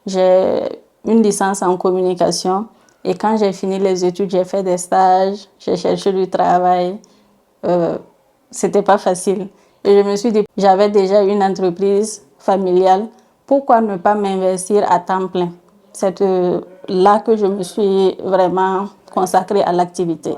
J'ai une licence en communication et quand j'ai fini les études, j'ai fait des stages, j'ai cherché du travail. C'était pas facile. Et je me suis dit, j'avais déjà une entreprise familiale, pourquoi ne pas m'investir à temps plein? C'est là que je me suis vraiment consacrée à l'activité.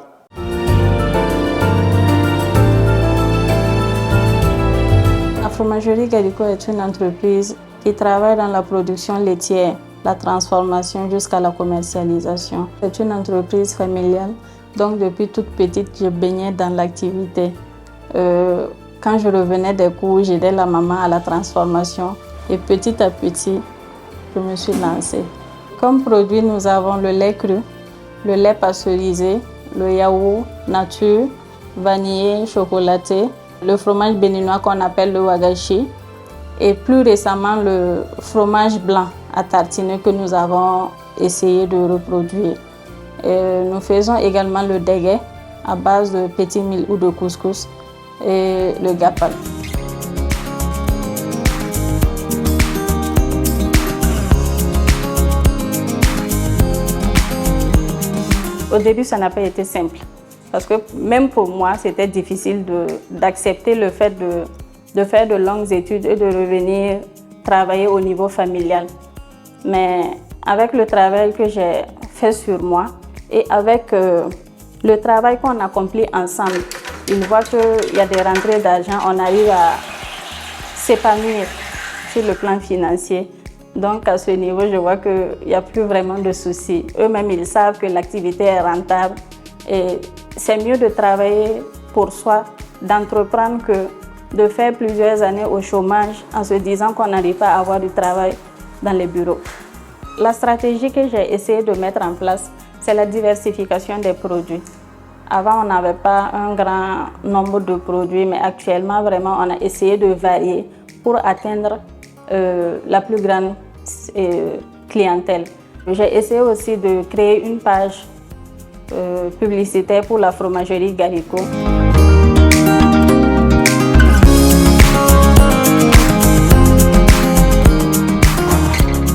La fromagerie Galico est une entreprise qui travaille dans la production laitière, la transformation jusqu'à la commercialisation. C'est une entreprise familiale, donc depuis toute petite, je baignais dans l'activité. Quand je revenais des cours, j'aidais la maman à la transformation et petit à petit, je me suis lancée. Comme produit, nous avons le lait cru, le lait pasteurisé, le yaourt nature, vanillé, chocolaté, le fromage béninois qu'on appelle le wagashi et plus récemment le fromage blanc à tartiner que nous avons essayé de reproduire. Nous faisons également le dégué à base de petits mil ou de couscous et le gapal. Au début, ça n'a pas été simple parce que même pour moi, c'était difficile d'accepter le fait de faire de longues études et de revenir travailler au niveau familial. Mais avec le travail que j'ai fait sur moi et avec le travail qu'on accomplit ensemble, il voit qu'il y a des rentrées d'argent, on arrive à s'épanouir sur le plan financier. Donc à ce niveau, je vois qu'il n'y a plus vraiment de soucis. Eux-mêmes, ils savent que l'activité est rentable et c'est mieux de travailler pour soi, d'entreprendre que de faire plusieurs années au chômage en se disant qu'on n'arrive pas à avoir du travail dans les bureaux. La stratégie que j'ai essayé de mettre en place, c'est la diversification des produits. Avant, on n'avait pas un grand nombre de produits, mais actuellement, vraiment, on a essayé de varier pour atteindre la plus grande clientèle. J'ai essayé aussi de créer une page publicitaire pour la fromagerie Galico.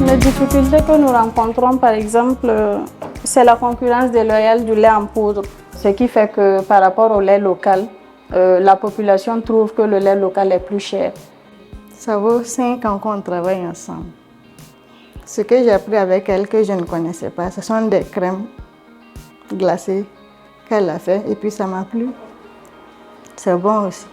Les difficultés que nous rencontrons, par exemple, c'est la concurrence déloyale du lait en poudre. Ce qui fait que par rapport au lait local, la population trouve que le lait local est plus cher. Ça vaut 5 ans qu'on travaille ensemble. Ce que j'ai appris avec elle que je ne connaissais pas, ce sont des crèmes glacées qu'elle a fait et puis ça m'a plu. C'est bon aussi.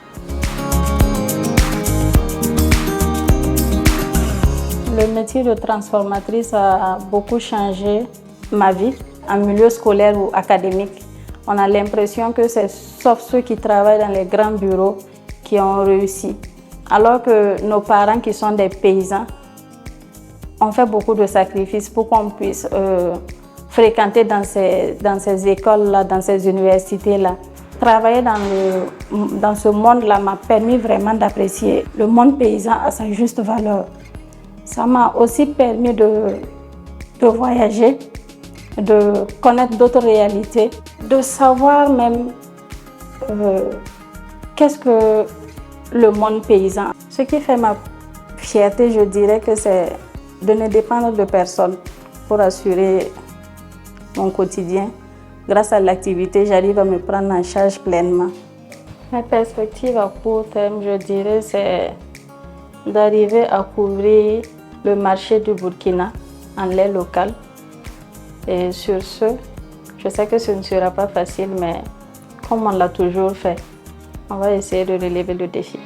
Le métier de transformatrice a beaucoup changé ma vie en milieu scolaire ou académique. On a l'impression que c'est sauf ceux qui travaillent dans les grands bureaux qui ont réussi. Alors que nos parents qui sont des paysans ont fait beaucoup de sacrifices pour qu'on puisse fréquenter dans ces écoles-là, dans ces universités-là. Travailler dans ce monde-là m'a permis vraiment d'apprécier le monde paysan à sa juste valeur. Ça m'a aussi permis de voyager, de connaître d'autres réalités, de savoir même qu'est-ce que le monde paysan. Ce qui fait ma fierté, je dirais que c'est de ne dépendre de personne pour assurer mon quotidien. Grâce à l'activité, j'arrive à me prendre en charge pleinement. Mes perspectives à court terme, je dirais, c'est d'arriver à couvrir le marché du Burkina en lait local. Et sur ce, je sais que ce ne sera pas facile, mais comme on l'a toujours fait, on va essayer de relever le défi.